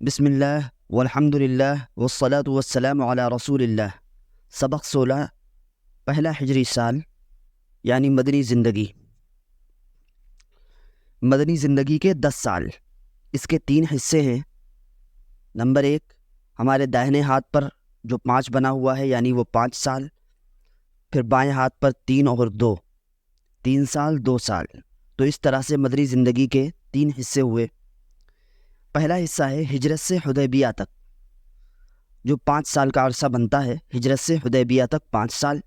بسم اللہ والحمد للہ والصلاة والسلام علی رسول اللہ۔ سبق 16، پہلا ہجری سال یعنی مدنی زندگی۔ مدنی زندگی کے 10 سال، اس کے 3 حصے ہیں۔ نمبر 1، ہمارے داہنے ہاتھ پر جو 5 بنا ہوا ہے یعنی وہ 5 سال، پھر بائیں ہاتھ پر 3 اور 2، 3 سال 2 سال۔ تو اس طرح سے مدنی زندگی کے 3 حصے ہوئے۔ پہلا حصہ ہے ہجرت سے حدیبیہ تک، جو 5 سال کا عرصہ بنتا ہے۔ ہجرت سے حدیبیہ تک 5 سال،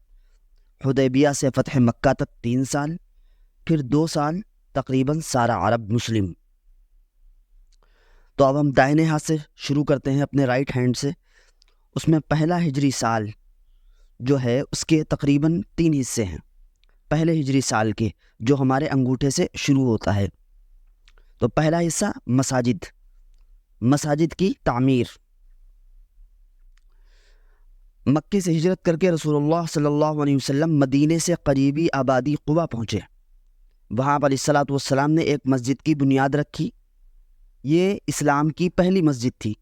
حدیبیہ سے فتح مکہ تک 3 سال، پھر 2 سال تقریباً سارا عرب مسلم۔ تو اب ہم دائنے ہاتھ سے شروع کرتے ہیں، اپنے رائٹ ہینڈ سے۔ اس میں پہلا ہجری سال جو ہے اس کے تقریباً 3 حصے ہیں۔ پہلے ہجری سال کے جو ہمارے انگوٹھے سے شروع ہوتا ہے۔ تو پہلا حصہ مساجد کی تعمیر۔ مکے سے ہجرت کر کے رسول اللہ صلی اللہ علیہ وسلم مدینے سے قریبی آبادی قبا پہنچے۔ وہاں پر علیہ السلام نے ایک مسجد کی بنیاد رکھی۔ یہ اسلام کی پہلی مسجد تھی۔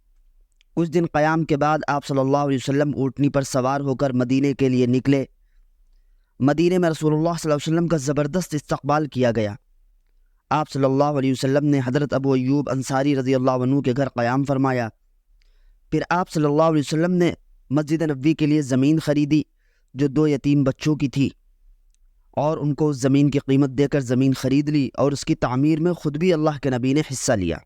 کچھ دن قیام کے بعد آپ صلی اللہ علیہ وسلم اونٹنی پر سوار ہو کر مدینے کے لیے نکلے۔ مدینے میں رسول اللہ صلی اللہ علیہ وسلم کا زبردست استقبال کیا گیا۔ آپ صلی اللہ علیہ وسلم نے حضرت ابو ایوب انصاری رضی اللہ عنہ کے گھر قیام فرمایا۔ پھر آپ صلی اللہ علیہ وسلم نے مسجد نبوی کے لیے زمین خریدی جو 2 یتیم بچوں کی تھی، اور ان کو اس زمین کی قیمت دے کر زمین خرید لی، اور اس کی تعمیر میں خود بھی اللہ کے نبی نے حصہ لیا۔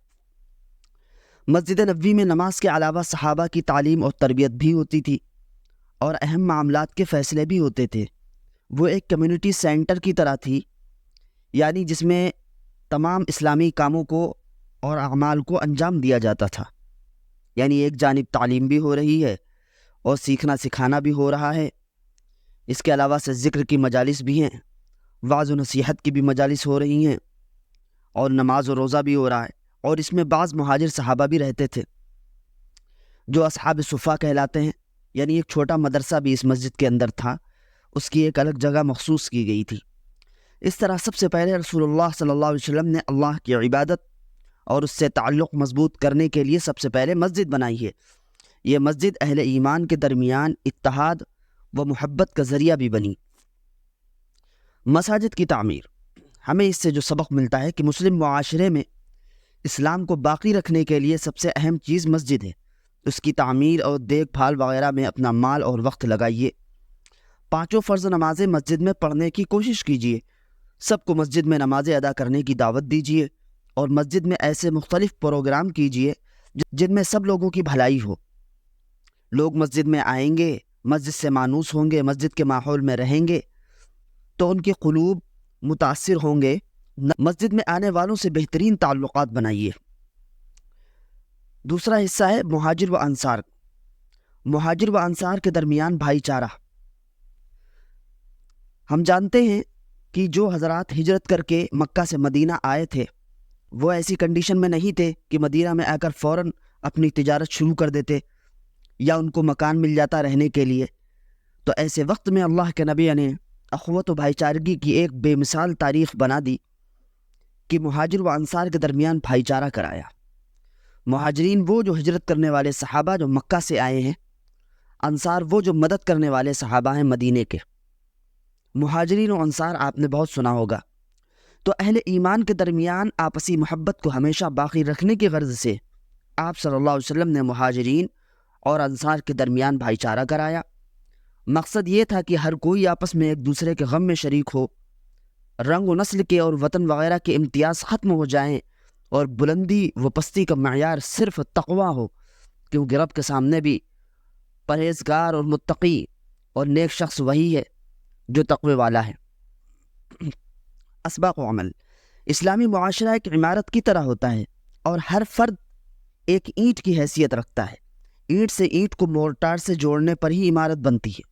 مسجد نبوی میں نماز کے علاوہ صحابہ کی تعلیم اور تربیت بھی ہوتی تھی، اور اہم معاملات کے فیصلے بھی ہوتے تھے۔ وہ ایک کمیونٹی سینٹر کی طرح تھی، یعنی جس میں تمام اسلامی کاموں کو اور اعمال کو انجام دیا جاتا تھا۔ یعنی ایک جانب تعلیم بھی ہو رہی ہے اور سیکھنا سکھانا بھی ہو رہا ہے۔ اس کے علاوہ سے ذکر کی مجالس بھی ہیں، وعظ و نصیحت کی بھی مجالس ہو رہی ہیں، اور نماز و روزہ بھی ہو رہا ہے۔ اور اس میں بعض مہاجر صحابہ بھی رہتے تھے جو اصحاب صفہ کہلاتے ہیں۔ یعنی ایک چھوٹا مدرسہ بھی اس مسجد کے اندر تھا، اس کی ایک الگ جگہ مخصوص کی گئی تھی۔ اس طرح سب سے پہلے رسول اللہ صلی اللہ علیہ وسلم نے اللہ کی عبادت اور اس سے تعلق مضبوط کرنے کے لیے سب سے پہلے مسجد بنائی ہے۔ یہ مسجد اہل ایمان کے درمیان اتحاد و محبت کا ذریعہ بھی بنی۔ مساجد کی تعمیر، ہمیں اس سے جو سبق ملتا ہے کہ مسلم معاشرے میں اسلام کو باقی رکھنے کے لیے سب سے اہم چیز مسجد ہے۔ اس کی تعمیر اور دیکھ بھال وغیرہ میں اپنا مال اور وقت لگائیے۔ 5 فرض نمازیں مسجد میں پڑھنے کی کوشش کیجیے۔ سب کو مسجد میں نمازیں ادا کرنے کی دعوت دیجیے، اور مسجد میں ایسے مختلف پروگرام کیجیے جن میں سب لوگوں کی بھلائی ہو۔ لوگ مسجد میں آئیں گے، مسجد سے مانوس ہوں گے، مسجد کے ماحول میں رہیں گے تو ان کے قلوب متاثر ہوں گے۔ مسجد میں آنے والوں سے بہترین تعلقات بنائیے۔ دوسرا حصہ ہے مہاجر و انصار۔ مہاجر و انصار کے درمیان بھائی چارہ۔ ہم جانتے ہیں کہ جو حضرات ہجرت کر کے مکہ سے مدینہ آئے تھے وہ ایسی کنڈیشن میں نہیں تھے کہ مدینہ میں آ کر فوراً اپنی تجارت شروع کر دیتے یا ان کو مکان مل جاتا رہنے کے لیے۔ تو ایسے وقت میں اللہ کے نبی نے اخوت و بھائی چارگی کی ایک بے مثال تاریخ بنا دی کہ مہاجر و انصار کے درمیان بھائی چارہ کرایا۔ مہاجرین وہ جو ہجرت کرنے والے صحابہ جو مکہ سے آئے ہیں، انصار وہ جو مدد کرنے والے صحابہ ہیں مدینے کے۔ مہاجرین و انصار آپ نے بہت سنا ہوگا۔ تو اہل ایمان کے درمیان آپسی محبت کو ہمیشہ باقی رکھنے کی غرض سے آپ صلی اللہ علیہ وسلم نے مہاجرین اور انصار کے درمیان بھائی چارہ کرایا۔ مقصد یہ تھا کہ ہر کوئی آپس میں ایک دوسرے کے غم میں شریک ہو، رنگ و نسل کے اور وطن وغیرہ کے امتیاز ختم ہو جائیں، اور بلندی و پستی کا معیار صرف تقوی ہو، کیونکہ رب کے سامنے بھی پرہیزگار اور متقی اور نیک شخص وہی ہے جو تقوی والا ہے۔ اسباق و عمل، اسلامی معاشرہ ایک عمارت کی طرح ہوتا ہے، اور ہر فرد ایک اینٹ کی حیثیت رکھتا ہے۔ اینٹ سے اینٹ کو مورٹار سے جوڑنے پر ہی عمارت بنتی ہے۔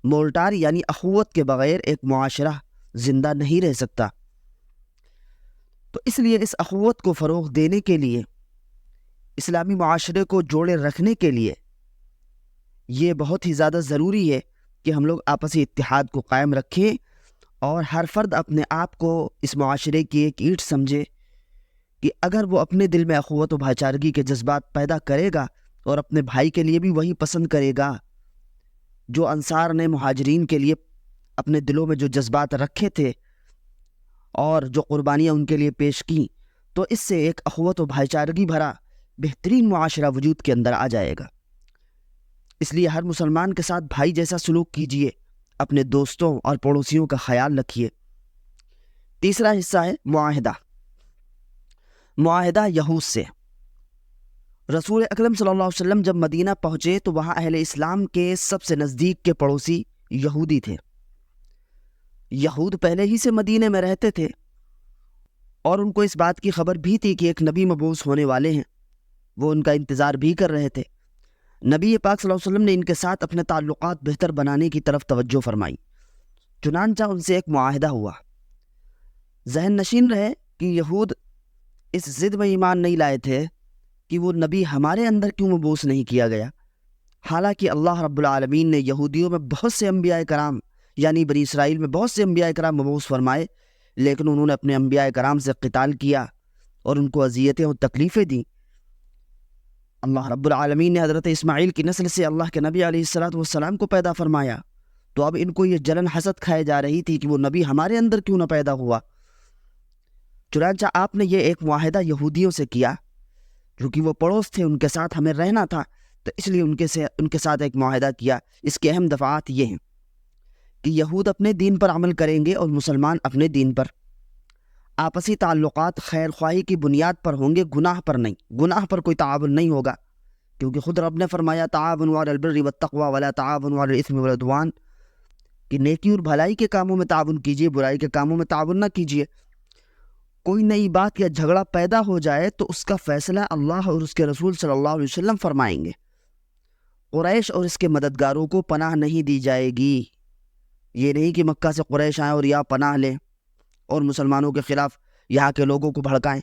مورٹار یعنی اخوت کے بغیر ایک معاشرہ زندہ نہیں رہ سکتا۔ تو اس لیے اس اخوت کو فروغ دینے کے لیے، اسلامی معاشرے کو جوڑے رکھنے کے لیے یہ بہت ہی زیادہ ضروری ہے کہ ہم لوگ آپسی اتحاد کو قائم رکھیں، اور ہر فرد اپنے آپ کو اس معاشرے کی ایک اینٹ سمجھے کہ اگر وہ اپنے دل میں اخوت و بھائی چارگی کے جذبات پیدا کرے گا اور اپنے بھائی کے لیے بھی وہی پسند کرے گا جو انصار نے مہاجرین کے لیے اپنے دلوں میں جو جذبات رکھے تھے اور جو قربانیاں ان کے لیے پیش کیں، تو اس سے ایک اخوت و بھائی چارگی بھرا بہترین معاشرہ وجود کے اندر آ جائے گا۔ اس لیے ہر مسلمان کے ساتھ بھائی جیسا سلوک کیجیے، اپنے دوستوں اور پڑوسیوں کا خیال رکھیے۔ تیسرا حصہ ہے معاہدہ۔ معاہدہ یہود سے۔ رسول اکرم صلی اللہ علیہ وسلم جب مدینہ پہنچے تو وہاں اہل اسلام کے سب سے نزدیک کے پڑوسی یہودی تھے۔ یہود پہلے ہی سے مدینے میں رہتے تھے اور ان کو اس بات کی خبر بھی تھی کہ ایک نبی مبعوث ہونے والے ہیں، وہ ان کا انتظار بھی کر رہے تھے۔ نبی پاک صلی اللہ علیہ وسلم نے ان کے ساتھ اپنے تعلقات بہتر بنانے کی طرف توجہ فرمائی، چنانچہ ان سے ایک معاہدہ ہوا۔ ذہن نشین رہے کہ یہود اس ضد میں ایمان نہیں لائے تھے کہ وہ نبی ہمارے اندر کیوں مبعوث نہیں کیا گیا، حالانکہ اللہ رب العالمین نے یہودیوں میں بہت سے انبیاء کرام یعنی بنی اسرائیل میں بہت سے انبیاء کرام مبعوث فرمائے، لیکن انہوں نے اپنے انبیاء کرام سے قتال کیا اور ان کو اذیتیں اور تکلیفیں دیں۔ اللہ رب العالمین نے حضرت اسماعیل کی نسل سے اللہ کے نبی علیہ السلام کو پیدا فرمایا، تو اب ان کو یہ جلن حسد کھائے جا رہی تھی کہ وہ نبی ہمارے اندر کیوں نہ پیدا ہوا۔ چنانچہ آپ نے یہ ایک معاہدہ یہودیوں سے کیا، کیونکہ وہ پڑوس تھے، ان کے ساتھ ہمیں رہنا تھا، تو اس لیے ان کے ساتھ ایک معاہدہ کیا۔ اس کے اہم دفعات یہ ہیں کہ یہود اپنے دین پر عمل کریں گے اور مسلمان اپنے دین پر۔ آپسی تعلقات خیر خواہی کی بنیاد پر ہوں گے، گناہ پر نہیں۔ گناہ پر کوئی تعاون نہیں ہوگا، کیونکہ خود رب نے فرمایا تعاونوا علی البر والتقوی ولا تعاونوا علی الاثم والعدوان، کہ نیکی اور بھلائی کے کاموں میں تعاون کیجیے، برائی کے کاموں میں تعاون نہ کیجیے۔ کوئی نئی بات یا جھگڑا پیدا ہو جائے تو اس کا فیصلہ اللہ اور اس کے رسول صلی اللہ علیہ وسلم فرمائیں گے۔ قریش اور اس کے مددگاروں کو پناہ نہیں دی جائے گی۔ یہ نہیں کہ مکہ سے قریش آئیں اور یا پناہ لیں اور مسلمانوں کے خلاف یہاں کے لوگوں کو بھڑکائیں۔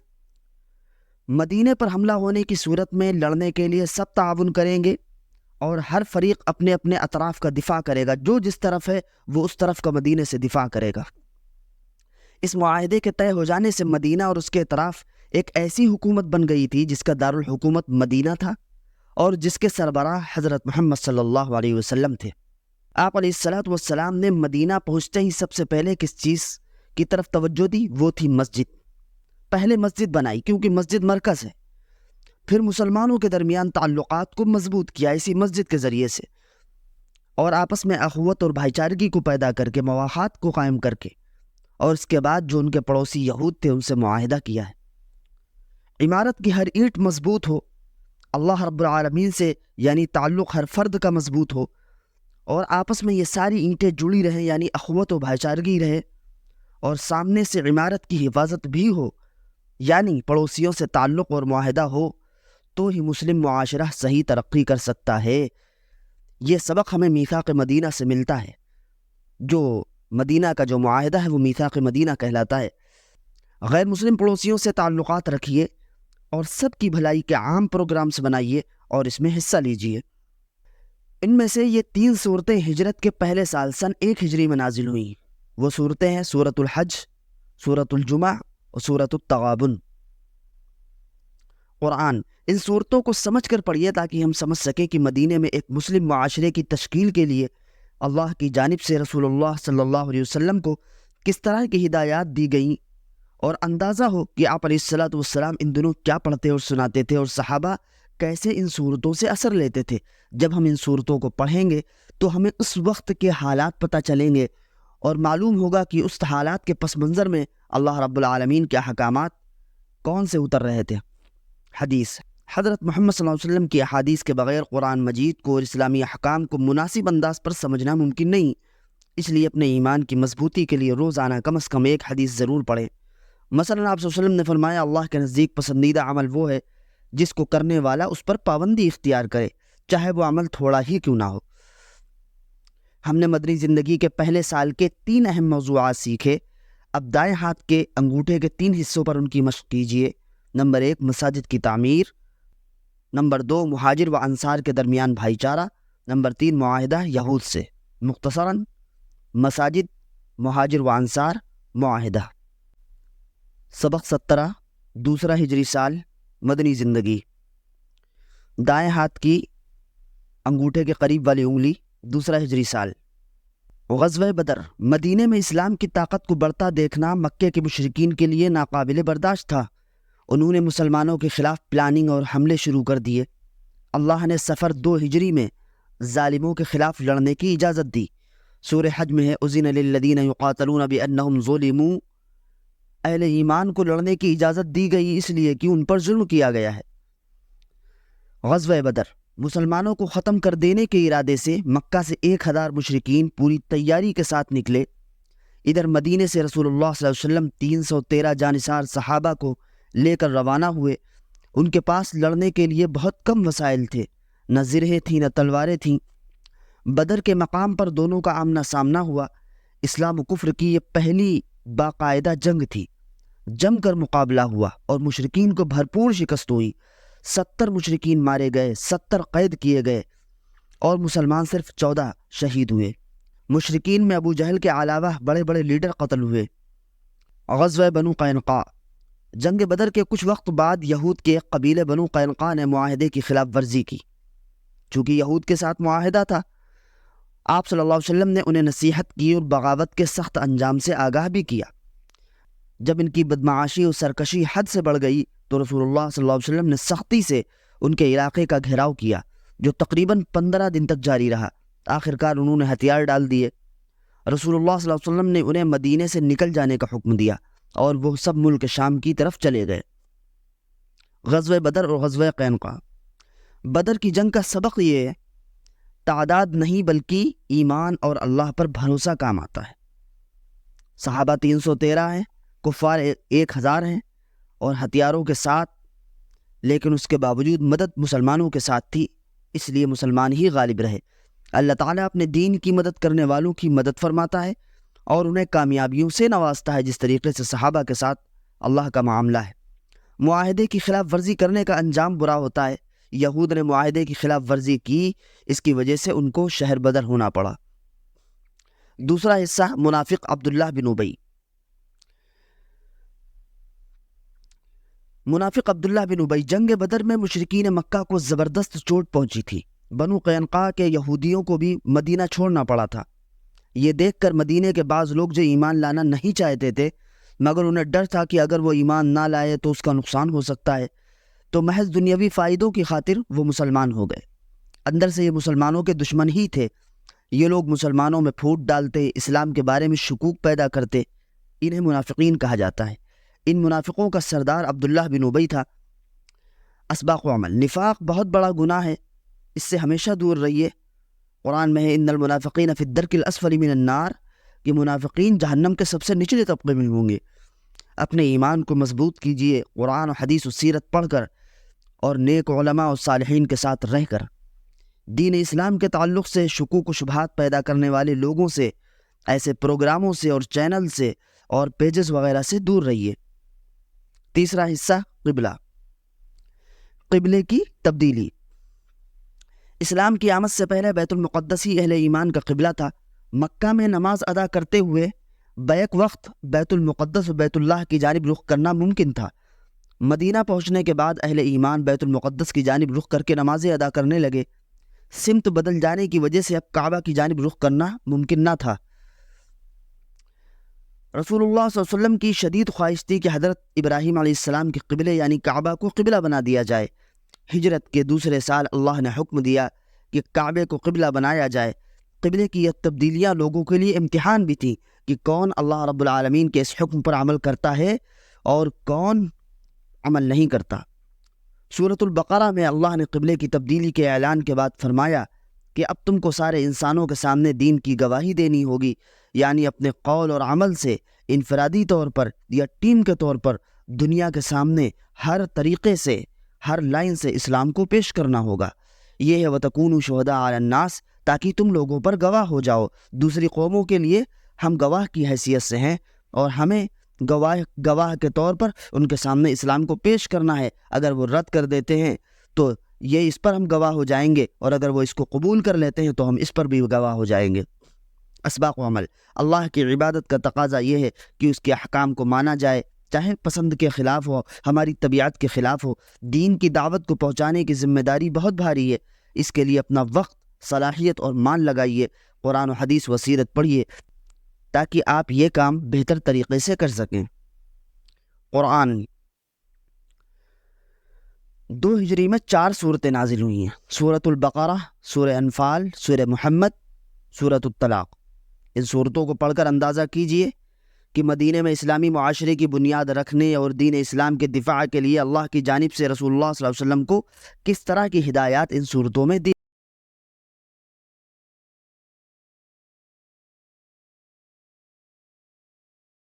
مدینے پر حملہ ہونے کی صورت میں لڑنے کے لیے سب تعاون کریں گے اور ہر فریق اپنے اپنے اطراف کا دفاع کرے گا، جو جس طرف ہے وہ اس طرف کا مدینے سے دفاع کرے گا۔ اس معاہدے کے طے ہو جانے سے مدینہ اور اس کے اطراف ایک ایسی حکومت بن گئی تھی جس کا دارالحکومت مدینہ تھا اور جس کے سربراہ حضرت محمد صلی اللہ علیہ وسلم تھے۔ آپ علیہ السلام نے مدینہ پہنچتے ہی سب سے پہلے کس چیز کی طرف توجہ دی؟ وہ تھی مسجد۔ پہلے مسجد بنائی کیونکہ مسجد مرکز ہے، پھر مسلمانوں کے درمیان تعلقات کو مضبوط کیا اسی مسجد کے ذریعے سے، اور آپس میں اخوت اور بھائی چارگی کو پیدا کر کے، مواخات کو قائم کر کے، اور اس کے بعد جو ان کے پڑوسی یہود تھے ان سے معاہدہ کیا ہے۔ عمارت کی ہر اینٹ مضبوط ہو، اللہ رب العالمین سے یعنی تعلق ہر فرد کا مضبوط ہو، اور آپس میں یہ ساری اینٹیں جڑی رہیں یعنی اخوت و بھائی چارگی رہے، اور سامنے سے عمارت کی حفاظت بھی ہو یعنی پڑوسیوں سے تعلق اور معاہدہ ہو، تو ہی مسلم معاشرہ صحیح ترقی کر سکتا ہے۔ یہ سبق ہمیں میثاق مدینہ سے ملتا ہے۔ جو مدینہ کا جو معاہدہ ہے وہ میثاق مدینہ کہلاتا ہے۔ غیر مسلم پڑوسیوں سے تعلقات رکھیے اور سب کی بھلائی کے عام پروگرامز بنائیے اور اس میں حصہ لیجیے۔ ان میں سے یہ 3 صورتیں ہجرت کے پہلے سال سن 1 ہجری میں نازل ہوئیں۔ وہ صورتیں ہیں سورۃ الحج، سورۃ الجمعہ اور سورۃ التغابن۔ قرآن ان صورتوں کو سمجھ کر پڑھیے تاکہ ہم سمجھ سکیں کہ مدینے میں ایک مسلم معاشرے کی تشکیل کے لیے اللہ کی جانب سے رسول اللہ صلی اللہ علیہ وسلم کو کس طرح کی ہدایات دی گئیں، اور اندازہ ہو کہ آپ علیہ السلام ان دنوں کیا پڑھتے اور سناتے تھے اور صحابہ کیسے ان صورتوں سے اثر لیتے تھے۔ جب ہم ان صورتوں کو پڑھیں گے تو ہمیں اس وقت کے حالات پتہ چلیں گے اور معلوم ہوگا کہ اس حالات کے پس منظر میں اللہ رب العالمین کے احکامات کون سے اتر رہے تھے۔ حدیث حضرت محمد صلی اللہ علیہ وسلم کی احادیث کے بغیر قرآن مجید کو اور اسلامی احکام کو مناسب انداز پر سمجھنا ممکن نہیں، اس لیے اپنے ایمان کی مضبوطی کے لیے روزانہ کم از کم ایک حدیث ضرور پڑھیں۔ مثلا آپ صلی اللہ علیہ وسلم نے فرمایا اللہ کے نزدیک پسندیدہ عمل وہ ہے جس کو کرنے والا اس پر پابندی اختیار کرے، چاہے وہ عمل تھوڑا ہی کیوں نہ ہو۔ ہم نے مدنی زندگی کے پہلے سال کے 3 اہم موضوعات سیکھے۔ اب دائیں ہاتھ کے انگوٹھے کے 3 حصوں پر ان کی مشق کیجیے۔ نمبر 1 مساجد کی تعمیر، نمبر 2 مہاجر و انصار کے درمیان بھائی چارہ، نمبر 3 معاہدہ یہود سے۔ مختصراً مساجد، مہاجر و انصار، معاہدہ۔ سبق 17 دوسرا ہجری سال مدنی زندگی، دائیں ہاتھ کی انگوٹھے کے قریب والی انگلی، دوسرا ہجری سال۔ غزوہ بدر، مدینے میں اسلام کی طاقت کو بڑھتا دیکھنا مکے کے مشرکین کے لیے ناقابل برداشت تھا۔ انہوں نے مسلمانوں کے خلاف پلاننگ اور حملے شروع کر دیے۔ اللہ نے صفر 2 ہجری میں ظالموں کے خلاف لڑنے کی اجازت دی۔ سورہ حج میں ہے اذن للذین یقاتلون بانہم ظلموا، اہل ایمان کو لڑنے کی اجازت دی گئی اس لیے کہ ان پر ظلم کیا گیا ہے۔ غزوہ بدر، مسلمانوں کو ختم کر دینے کے ارادے سے مکہ سے 1000 مشرکین پوری تیاری کے ساتھ نکلے۔ ادھر مدینے سے رسول اللہ صلی اللہ علیہ وسلم 313 جانثار صحابہ کو لے کر روانہ ہوئے۔ ان کے پاس لڑنے کے لیے بہت کم وسائل تھے، نہ زرہیں تھیں نہ تلواریں تھیں۔ بدر کے مقام پر دونوں کا آمنا سامنا ہوا۔ اسلام و کفر کی یہ پہلی باقاعدہ جنگ تھی۔ جم کر مقابلہ ہوا اور مشرکین کو بھرپور شکست ہوئی۔ 70 مشرکین مارے گئے، 70 قید کیے گئے اور مسلمان صرف 14 شہید ہوئے۔ مشرکین میں ابو جہل کے علاوہ بڑے بڑے لیڈر قتل ہوئے۔ غزوہ بنو قینقاع، جنگ بدر کے کچھ وقت بعد یہود کے ایک قبیلے بنو قینقاع نے معاہدے کی خلاف ورزی کی۔ چونکہ یہود کے ساتھ معاہدہ تھا، آپ صلی اللہ علیہ وسلم نے انہیں نصیحت کی اور بغاوت کے سخت انجام سے آگاہ بھی کیا۔ جب ان کی بدمعاشی اور سرکشی حد سے بڑھ گئی تو رسول اللہ صلی اللہ علیہ وسلم نے سختی سے ان کے علاقے کا گھیراؤ کیا، جو تقریباً 15 دن تک جاری رہا۔ آخرکار انہوں نے ہتھیار ڈال دیے۔ رسول اللہ صلی اللہ علیہ وسلم نے انہیں مدینے سے نکل جانے کا حکم دیا اور وہ سب ملک شام کی طرف چلے گئے۔ غزوہ بدر اور غزوہ قینقاع، بدر کی جنگ کا سبق یہ ہے، تعداد نہیں بلکہ ایمان اور اللہ پر بھروسہ کام آتا ہے۔ صحابہ 313 ہیں، کفار 1000 ہیں اور ہتھیاروں کے ساتھ، لیکن اس کے باوجود مدد مسلمانوں کے ساتھ تھی، اس لیے مسلمان ہی غالب رہے۔ اللہ تعالیٰ اپنے دین کی مدد کرنے والوں کی مدد فرماتا ہے اور انہیں کامیابیوں سے نوازتا ہے، جس طریقے سے صحابہ کے ساتھ اللہ کا معاملہ ہے۔ معاہدے کی خلاف ورزی کرنے کا انجام برا ہوتا ہے۔ یہود نے معاہدے کی خلاف ورزی کی، اس کی وجہ سے ان کو شہر بدر ہونا پڑا۔ دوسرا حصہ، منافق عبداللہ بن ابی۔ منافق عبداللہ بن ابی، جنگ بدر میں مشرکین مکہ کو زبردست چوٹ پہنچی تھی۔ بنو قینقاع کے یہودیوں کو بھی مدینہ چھوڑنا پڑا تھا۔ یہ دیکھ کر مدینے کے بعض لوگ جو ایمان لانا نہیں چاہتے تھے، مگر انہیں ڈر تھا کہ اگر وہ ایمان نہ لائے تو اس کا نقصان ہو سکتا ہے، تو محض دنیاوی فائدوں کی خاطر وہ مسلمان ہو گئے۔ اندر سے یہ مسلمانوں کے دشمن ہی تھے۔ یہ لوگ مسلمانوں میں پھوٹ ڈالتے، اسلام کے بارے میں شکوک پیدا کرتے، انہیں منافقین کہا جاتا ہے۔ ان منافقوں کا سردار عبداللہ بن ابی تھا۔ اسباق و عمل، نفاق بہت بڑا گناہ ہے، اس سے ہمیشہ دور رہیے۔ قرآن میں ہے ان المنافقین فی الدرک الاسفل من النار، کہ منافقین جہنم کے سب سے نچلے طبقے میں ہوں گے۔ اپنے ایمان کو مضبوط کیجیے قرآن و حدیث و سیرت پڑھ کر اور نیک علماء اور صالحین کے ساتھ رہ کر۔ دین اسلام کے تعلق سے شکوک و شبہات پیدا کرنے والے لوگوں سے، ایسے پروگراموں سے اور چینل سے اور پیجز وغیرہ سے دور رہیے۔ تیسرا حصہ، قبلہ، قبلے کی تبدیلی۔ اسلام کی آمد سے پہلے بیت المقدس ہی اہل ایمان کا قبلہ تھا۔ مکہ میں نماز ادا کرتے ہوئے بیک وقت بیت المقدس و بیت اللہ کی جانب رخ کرنا ممکن تھا۔ مدینہ پہنچنے کے بعد اہل ایمان بیت المقدس کی جانب رخ کر کے نمازیں ادا کرنے لگے۔ سمت بدل جانے کی وجہ سے اب کعبہ کی جانب رخ کرنا ممکن نہ تھا۔ رسول اللہ صلی اللہ علیہ وسلم کی شدید خواہش تھی کہ حضرت ابراہیم علیہ السلام کے قبلے یعنی کعبہ کو قبلہ بنا دیا جائے۔ ہجرت کے دوسرے سال اللہ نے حکم دیا کہ کعبے کو قبلہ بنایا جائے۔ قبلے کی یہ تبدیلیاں لوگوں کے لیے امتحان بھی تھی کہ کون اللہ رب العالمین کے اس حکم پر عمل کرتا ہے اور کون عمل نہیں کرتا۔ سورۃ البقرہ میں اللہ نے قبلے کی تبدیلی کے اعلان کے بعد فرمایا کہ اب تم کو سارے انسانوں کے سامنے دین کی گواہی دینی ہوگی، یعنی اپنے قول اور عمل سے انفرادی طور پر یا ٹیم کے طور پر دنیا کے سامنے ہر طریقے سے، ہر لائن سے اسلام کو پیش کرنا ہوگا۔ یہ ہے وَتَكُونُوا شُهَدَاءَ عَلَى النَّاسِ، تاکہ تم لوگوں پر گواہ ہو جاؤ۔ دوسری قوموں کے لیے ہم گواہ کی حیثیت سے ہیں اور ہمیں گواہ کے طور پر ان کے سامنے اسلام کو پیش کرنا ہے۔ اگر وہ رد کر دیتے ہیں تو یہ اس پر ہم گواہ ہو جائیں گے، اور اگر وہ اس کو قبول کر لیتے ہیں تو ہم اس پر بھی گواہ ہو جائیں گے۔ اسباق و عمل، اللہ کی عبادت کا تقاضا یہ ہے کہ اس کے احکام کو مانا جائے، چاہے پسند کے خلاف ہو، ہماری طبیعت کے خلاف ہو، دین کی دعوت کو پہنچانے کی ذمہ داری بہت بھاری ہے۔ اس کے لیے اپنا وقت، صلاحیت اور مال لگائیے، قرآن و حدیث و سیرت پڑھیے تاکہ آپ یہ کام بہتر طریقے سے کر سکیں۔ قرآن 2 ہجری میں 4 صورتیں نازل ہوئی ہیں: سورۃ البقرہ، سورہ انفال، سورہ محمد، سورۃ الطلاق۔ ان صورتوں کو پڑھ کر اندازہ کیجئے کہ مدینہ میں اسلامی معاشرے کی بنیاد رکھنے اور دین اسلام کے دفاع کے لیے اللہ کی جانب سے رسول اللہ صلی اللہ علیہ وسلم کو کس طرح کی ہدایات ان صورتوں میں دی۔